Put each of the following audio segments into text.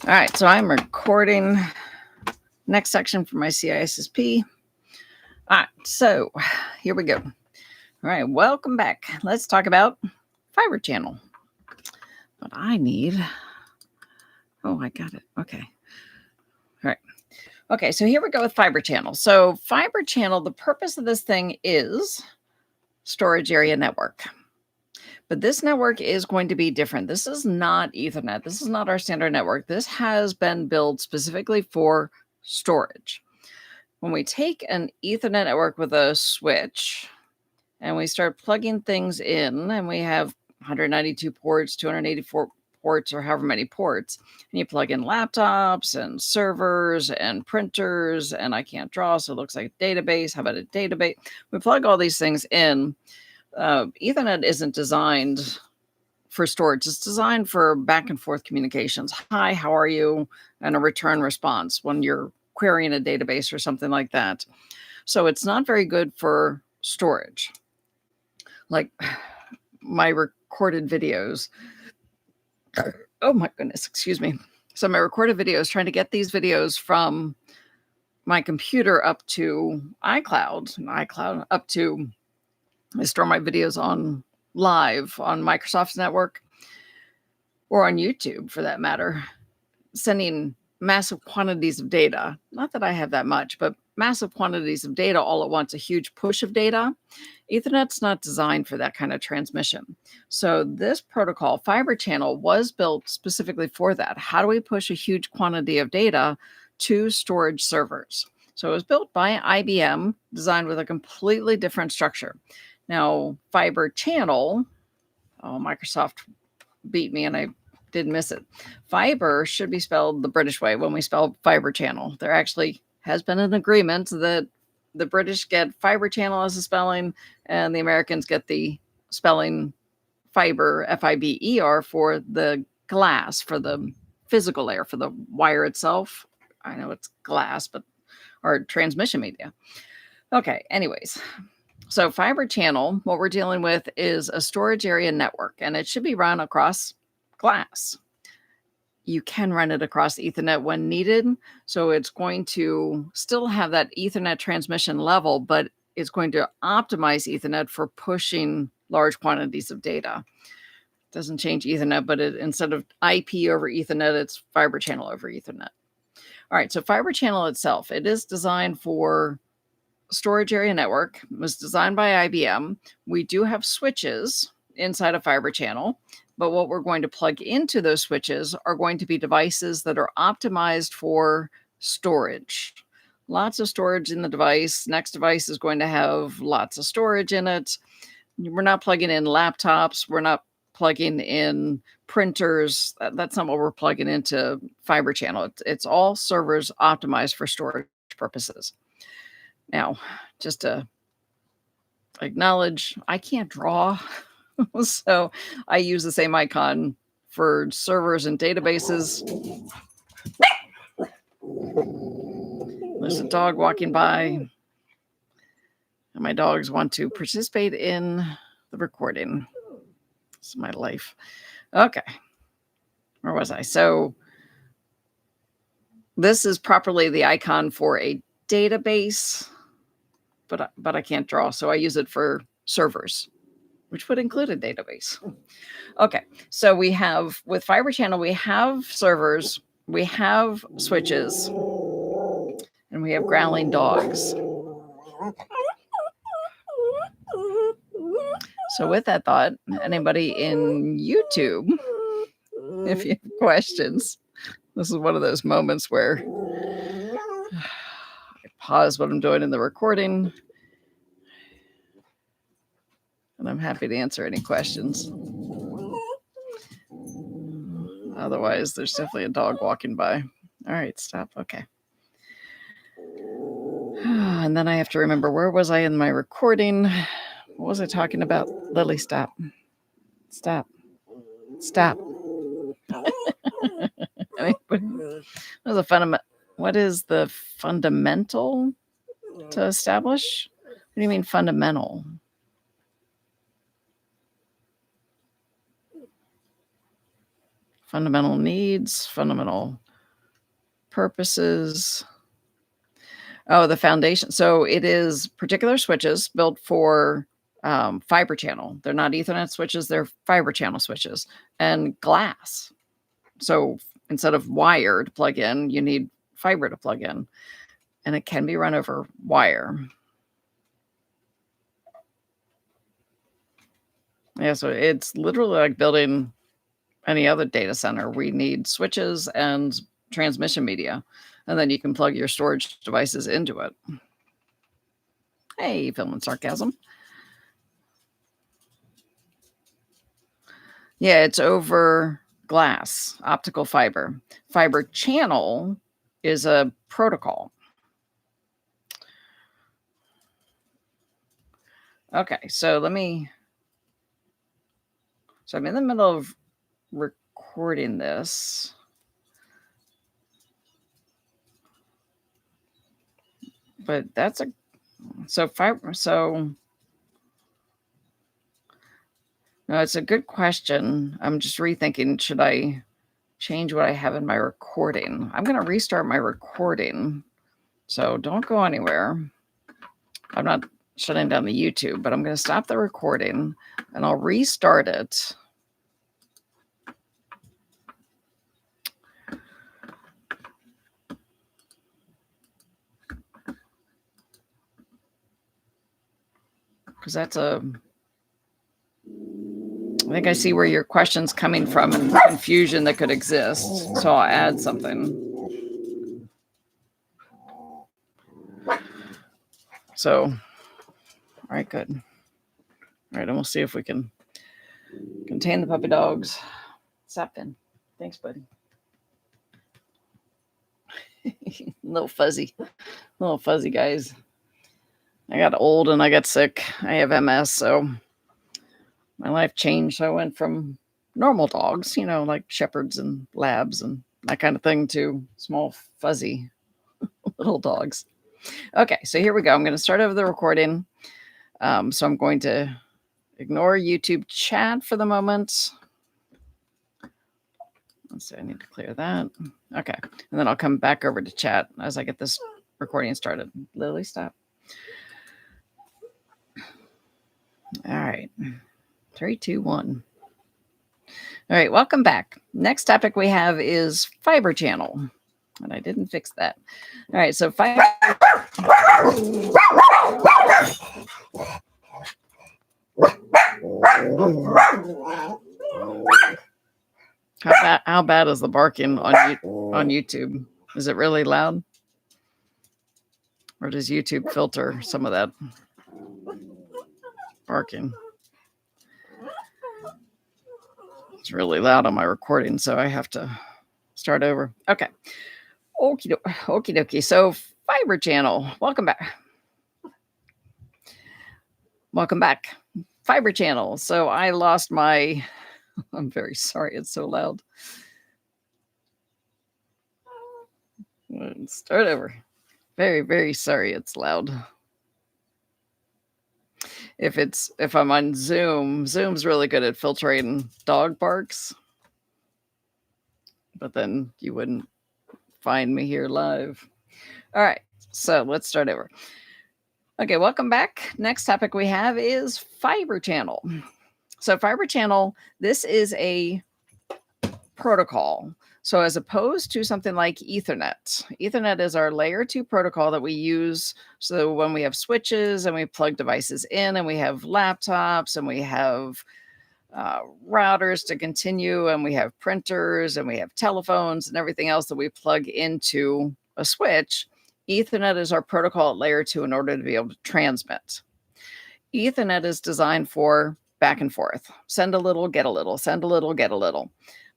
All right, so I'm recording next section for my CISSP. All right, so here we go. All right, welcome back. Let's talk about fiber channel. But I need, I got it. Okay. All right. Okay, so here we go with fiber channel. So fiber channel, the purpose of this thing is storage area network. But this network is going to be different. This is not Ethernet. This is not our standard network. This has been built specifically for storage. When we take an Ethernet network with a switch and we start plugging things in, and we have 192 ports, 284 ports, or however many ports, and you plug in laptops and servers and printers, and I can't draw, so it looks like a database. How about a database? We plug all these things in. Ethernet isn't designed for storage. It's designed for back and forth communications. Hi, how are you? And a return response when you're querying a database or something like that. So it's not very good for storage. Like my recorded videos. Oh my goodness, excuse me. So my recorded videos, trying to get these videos from my computer up to iCloud up to, I store my videos on live on Microsoft's network or on YouTube for that matter, sending massive quantities of data. Not that I have that much, but massive quantities of data all at once, a huge push of data. Ethernet's not designed for that kind of transmission. So this protocol, fiber channel, was built specifically for that. How do we push a huge quantity of data to storage servers? So it was built by IBM, designed with a completely different structure. Now, fiber channel, Microsoft beat me and I did miss it. Fiber should be spelled the British way when we spell fiber channel. There actually has been an agreement that the British get fiber channel as a spelling and the Americans get the spelling fiber, F-I-B-E-R, for the glass, for the physical layer, for the wire itself. I know it's glass, but or transmission media. Okay, anyways. So fiber channel, what we're dealing with is a storage area network, and it should be run across glass. You can run it across Ethernet when needed. So it's going to still have that Ethernet transmission level, but it's going to optimize Ethernet for pushing large quantities of data. It doesn't change Ethernet, but instead of IP over Ethernet, it's fiber channel over Ethernet. All right, so fiber channel itself, it is designed for storage area network. It was designed by IBM. We do have switches inside a fiber channel, but what we're going to plug into those switches are going to be devices that are optimized for storage. Lots of storage in the device. Next device is going to have lots of storage in it. We're not plugging in laptops. We're not plugging in printers. That's not what we're plugging into fiber channel. It's all servers optimized for storage purposes. Now, just to acknowledge, I can't draw, so I use the same icon for servers and databases. There's a dog walking by, and my dogs want to participate in the recording. It's my life. Okay, where was I? So this is properly the icon for a database. But I can't draw, so I use it for servers, which would include a database. Okay, so we have, with fiber channel, we have servers, we have switches, and we have growling dogs. So with that thought, anybody in YouTube, if you have questions, this is one of those moments where I pause what I'm doing in the recording, and I'm happy to answer any questions. Otherwise, there's definitely a dog walking by. All right, stop. Okay. And then I have to remember, where was I in my recording? What was I talking about? Lily, stop. Stop. Stop. What is the fundamental to establish? What do you mean fundamental? Fundamental needs, fundamental purposes. Oh, the foundation. So it is particular switches built for fiber channel. They're not Ethernet switches, they're fiber channel switches, and glass. So instead of wire to plug in, you need fiber to plug in, and it can be run over wire. Yeah, so it's literally like building any other data center. We need switches and transmission media, and then you can plug your storage devices into it. Hey, film and sarcasm. Yeah, it's over glass, optical fiber. Fiber channel is a protocol. Okay, so I'm in the middle of recording this. But no, it's a good question. I'm just rethinking, should I change what I have in my recording? I'm going to restart my recording. So don't go anywhere. I'm not shutting down the YouTube, but I'm going to stop the recording and I'll restart it. Because I think I see where your question's coming from and the confusion that could exist. So I'll add something. So, all right, good. All right, and we'll see if we can contain the puppy dogs. Stop in. Thanks, buddy. Little fuzzy guys. I got old and I got sick. I have MS, so my life changed. So I went from normal dogs, like shepherds and labs and that kind of thing, to small, fuzzy little dogs. Okay, so here we go. I'm going to start over the recording. So I'm going to ignore YouTube chat for the moment. Let's see, I need to clear that. Okay, and then I'll come back over to chat as I get this recording started. Lily, stop. All right. 3, 2, 1. All right, welcome back. Next topic we have is fiber channel. And I didn't fix that. All right, so fiber. How bad is the barking on YouTube? Is it really loud? Or does YouTube filter some of that barking? It's really loud on my recording, so I have to start over. Okay. Okie dokie. So fiber channel. Welcome back. Fiber channel. So I lost my... I'm very sorry. It's so loud. Start over. Very, very sorry. It's loud. If I'm on Zoom's really good at filtering dog barks, but then you wouldn't find me here live. All right, so let's start over. Okay, welcome back. Next topic we have is fiber channel. So fiber channel, this is a protocol. So as opposed to something like Ethernet is our layer 2 protocol that we use. So when we have switches and we plug devices in and we have laptops and we have routers to continue and we have printers and we have telephones and everything else that we plug into a switch, Ethernet is our protocol at layer 2 in order to be able to transmit. Ethernet is designed for back and forth. Send a little, get a little, send a little, get a little.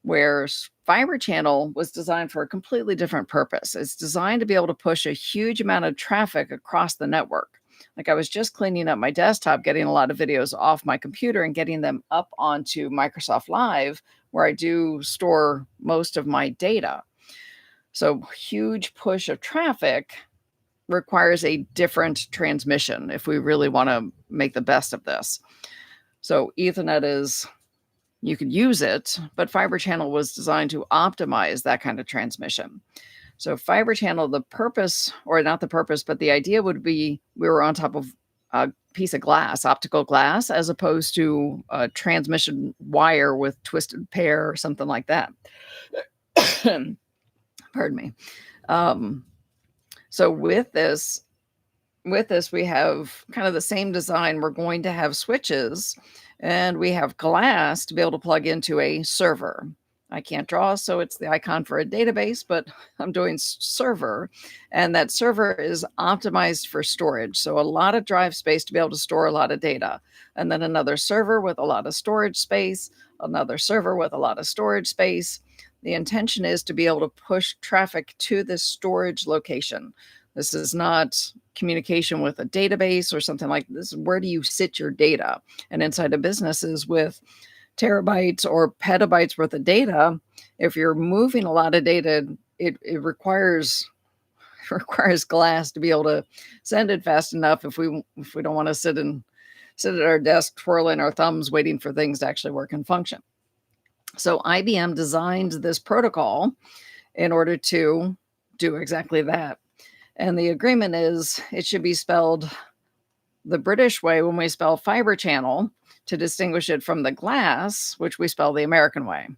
Whereas fiber channel was designed for a completely different purpose. It's designed to be able to push a huge amount of traffic across the network. Like I was just cleaning up my desktop, getting a lot of videos off my computer and getting them up onto Microsoft Live, where I do store most of my data. So huge push of traffic requires a different transmission if we really want to make the best of this. So Ethernet is... you could use it, but fiber channel was designed to optimize that kind of transmission. So fiber channel, the purpose, or not the purpose, but the idea would be we were on top of a piece of glass, optical glass, as opposed to a transmission wire with twisted pair or something like that. Pardon me. So with this, we have kind of the same design. We're going to have switches and we have glass to be able to plug into a server. I can't draw, so it's the icon for a database, but I'm doing server, and that server is optimized for storage. So a lot of drive space to be able to store a lot of data, and then another server with a lot of storage space, another server with a lot of storage space. The intention is to be able to push traffic to this storage location. This is not communication with a database or something like this. Where do you sit your data? And inside of businesses with terabytes or petabytes worth of data, if you're moving a lot of data, it requires glass to be able to send it fast enough if we don't want to sit at our desk twirling our thumbs waiting for things to actually work and function. So IBM designed this protocol in order to do exactly that. And the agreement is it should be spelled the British way when we spell fiber channel to distinguish it from the glass, which we spell the American way.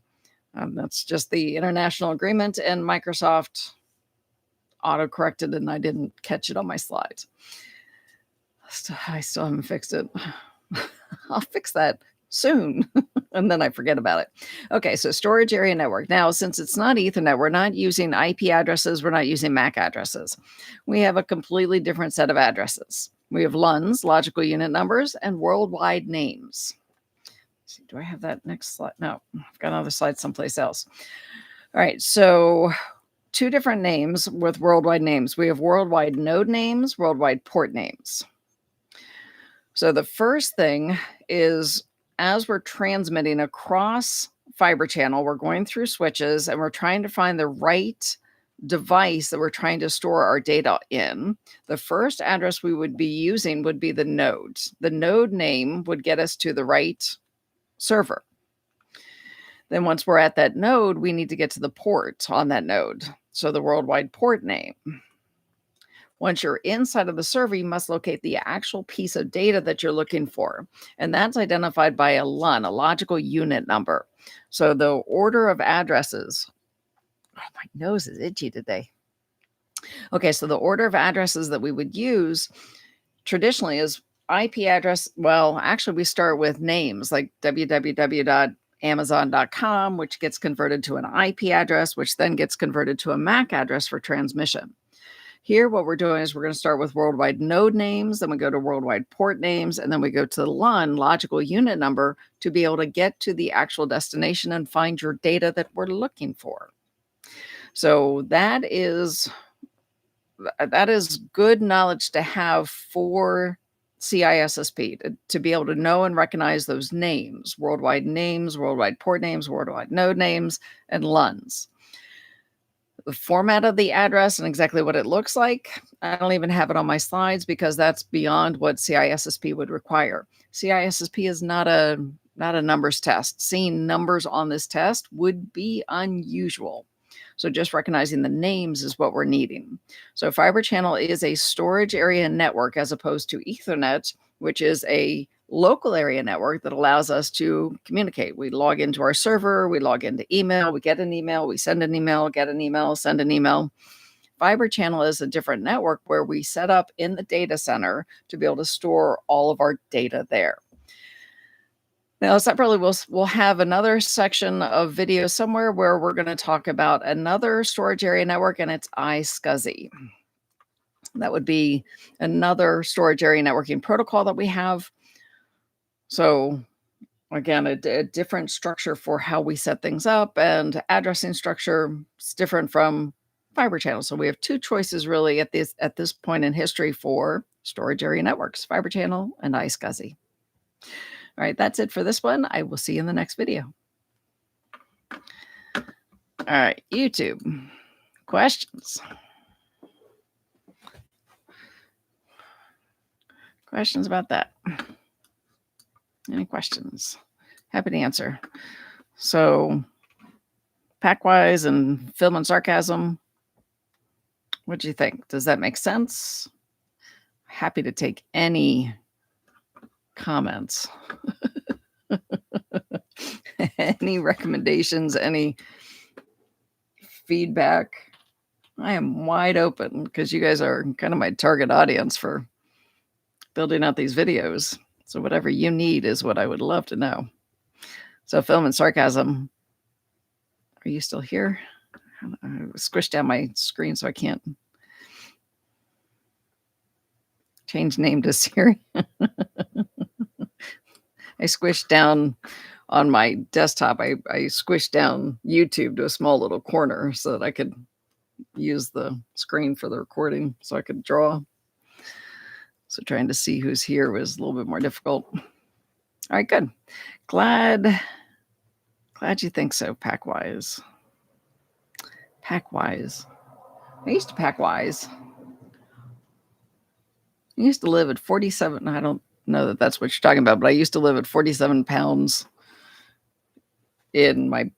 That's just the international agreement, and Microsoft auto-corrected and I didn't catch it on my slides. I still haven't fixed it. I'll fix that soon, and then I forget about it. Okay, so storage area network. Now, since it's not Ethernet, we're not using IP addresses, we're not using MAC addresses. We have a completely different set of addresses. We have LUNs, logical unit numbers, and worldwide names. Let's see, do I have that next slide? No, I've got another slide someplace else. All right, so 2 different names with worldwide names. We have worldwide node names, worldwide port names. So the first thing is, as we're transmitting across fiber channel, we're going through switches and we're trying to find the right device that we're trying to store our data in. The first address we would be using would be the node. The node name would get us to the right server. Then once we're at that node, we need to get to the port on that node. So the worldwide port name. Once you're inside of the server, you must locate the actual piece of data that you're looking for. And that's identified by a LUN, a logical unit number. So the order of addresses, oh, my nose is itchy today. Okay, so the order of addresses that we would use traditionally is IP address. Well, actually, we start with names like www.amazon.com, which gets converted to an IP address, which then gets converted to a MAC address for transmission. Here, what we're doing is we're going to start with worldwide node names, then we go to worldwide port names, and then we go to the LUN, logical unit number, to be able to get to the actual destination and find your data that we're looking for. So that is good knowledge to have for CISSP, to be able to know and recognize those names, worldwide port names, worldwide node names, and LUNs. The format of the address and exactly what it looks like, I don't even have it on my slides because that's beyond what CISSP would require. CISSP is not a numbers test. Seeing numbers on this test would be unusual. So just recognizing the names is what we're needing. So fiber channel is a storage area network as opposed to Ethernet, which is a local area network that allows us to communicate. We log into our server, we log into email, we get an email, we send an email, get an email, send an email. Fiber channel is a different network where we set up in the data center to be able to store all of our data there. Now, separately, we'll have another section of video somewhere where we're going to talk about another storage area network, and it's CISSP. That would be another storage area networking protocol that we have. So again, a different structure for how we set things up, and addressing structure is different from fiber channel. So we have 2 choices really at this point in history for storage area networks, fiber channel and CISSP. All right, that's it for this one. I will see you in the next video. All right, YouTube. Questions? Questions about that? Any questions? Happy to answer. So, Packwise and Film and Sarcasm, What do you think? Does that make sense? Happy to take any comments, any recommendations, any feedback. I am wide open because you guys are kind of my target audience for building out these videos. So whatever you need is what I would love to know. So Film and Sarcasm, are you still here? I squished down my screen so I can't change name to Siri. I squished down on my desktop. I squished down YouTube to a small little corner so that I could use the screen for the recording so I could draw. So trying to see who's here was a little bit more difficult. All right, good. Glad you think so, Packwise. Packwise. I used to Packwise. I used to live at 47. I don't know that that's what you're talking about, but I used to live at 47 pounds in my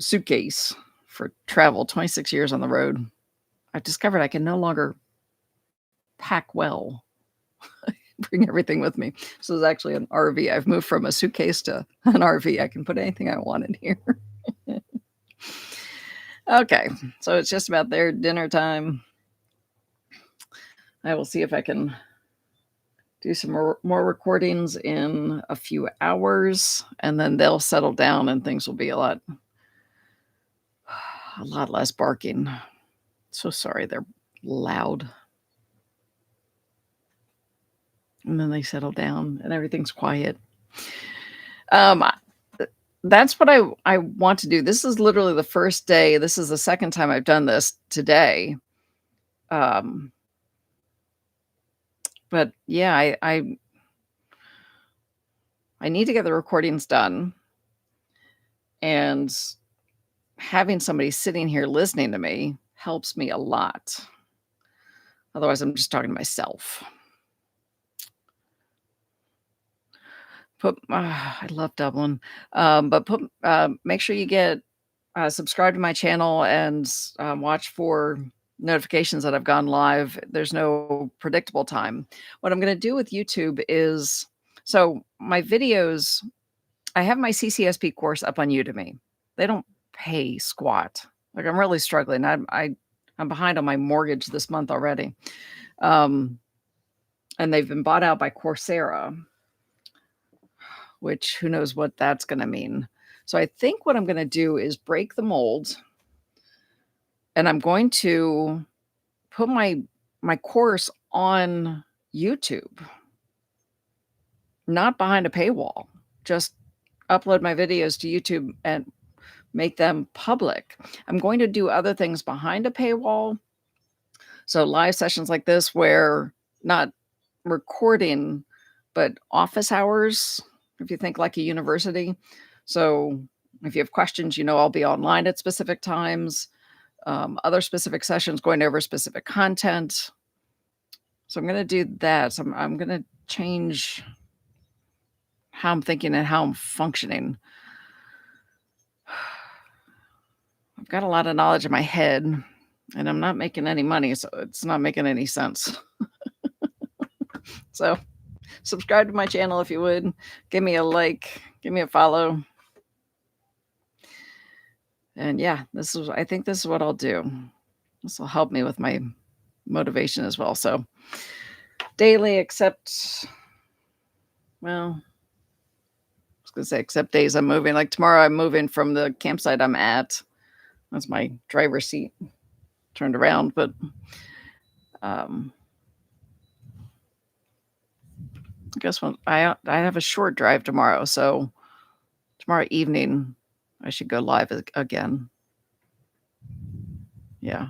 suitcase for travel, 26 years on the road. I've discovered I can no longer pack well, bring everything with me. So it's actually an RV. I've moved from a suitcase to an RV. I can put anything I want in here. Okay, so it's just about their dinner time. I will see if I can do some more recordings in a few hours, and then they'll settle down and things will be a lot less barking. So sorry, they're loud. And then they settle down and everything's quiet. That's what I want to do. This is literally the first day. This is the second time I've done this today. But yeah, I need to get the recordings done. And having somebody sitting here listening to me helps me a lot. Otherwise, I'm just talking to myself. I love Dublin. But make sure you get subscribe to my channel and watch for notifications that I've gone live. There's no predictable time. What I'm going to do with YouTube is, so my videos, I have my CCSP course up on Udemy. They don't pay squat. Like, I'm really struggling. I'm behind on my mortgage this month already. And they've been bought out by Coursera, which who knows what that's going to mean. So I think what I'm going to do is break the mold, and I'm going to put my course on YouTube, not behind a paywall. Just upload my videos to YouTube and make them public. I'm going to do other things behind a paywall. So live sessions like this, where not recording, but office hours, if you think like a university. So if you have questions, I'll be online at specific times, other specific sessions going over specific content. So I'm going to do that. So I'm going to change how I'm thinking and how I'm functioning. I've got a lot of knowledge in my head, and I'm not making any money, so it's not making any sense. So subscribe to my channel if you would. Give me a like, give me a follow. And yeah, I think this is what I'll do. This will help me with my motivation as well. So daily, except days I'm moving. Like tomorrow I'm moving from the campsite I'm at. That's my driver's seat turned around, but I guess I have a short drive tomorrow, so tomorrow evening I should go live again. Yeah.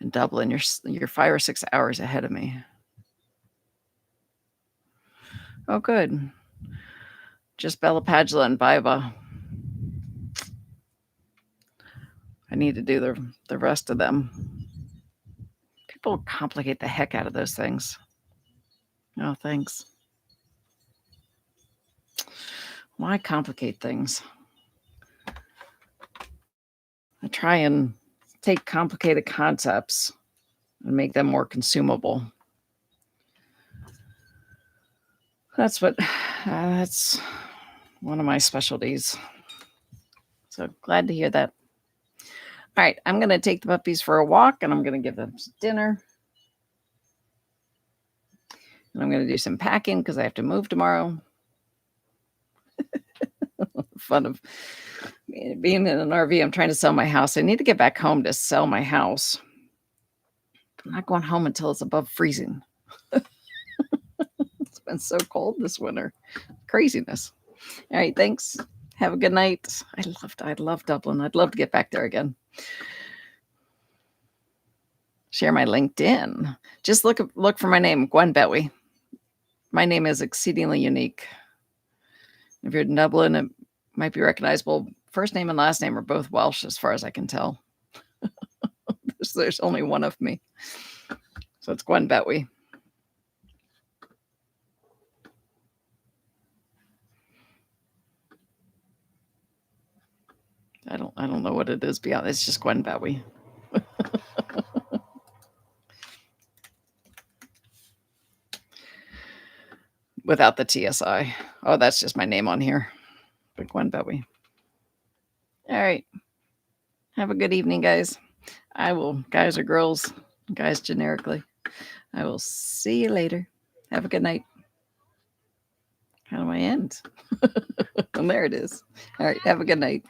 In Dublin, you're 5 or 6 hours ahead of me. Oh, good. Just Bella Padula and Viva. I need to do the rest of them. People complicate the heck out of those things. Oh, thanks. Why complicate things? I try and take complicated concepts and make them more consumable. That's that's one of my specialties. So glad to hear that. All right, I'm going to take the puppies for a walk, and I'm going to give them some dinner. And I'm going to do some packing because I have to move tomorrow. Fun of being in an RV. I'm trying to sell my house. I need to get back home to sell my house. I'm not going home until it's above freezing. It's been so cold this winter. Craziness. All right, thanks. Have a good night. I love Dublin. I'd love to get back there again. Share my LinkedIn. Just look for my name, Gwen Betwee. My name is exceedingly unique. If you're in Dublin, it might be recognizable. First name and last name are both Welsh, as far as I can tell. There's only one of me. So it's Gwen Betwee. I don't know what it is beyond. It's just Gwen Betwee. Without the TSI. Oh, that's just my name on here. But Gwen Betwee. All right. Have a good evening, guys. Guys or girls, guys generically. I will see you later. Have a good night. How do I end? And there it is. All right. Have a good night.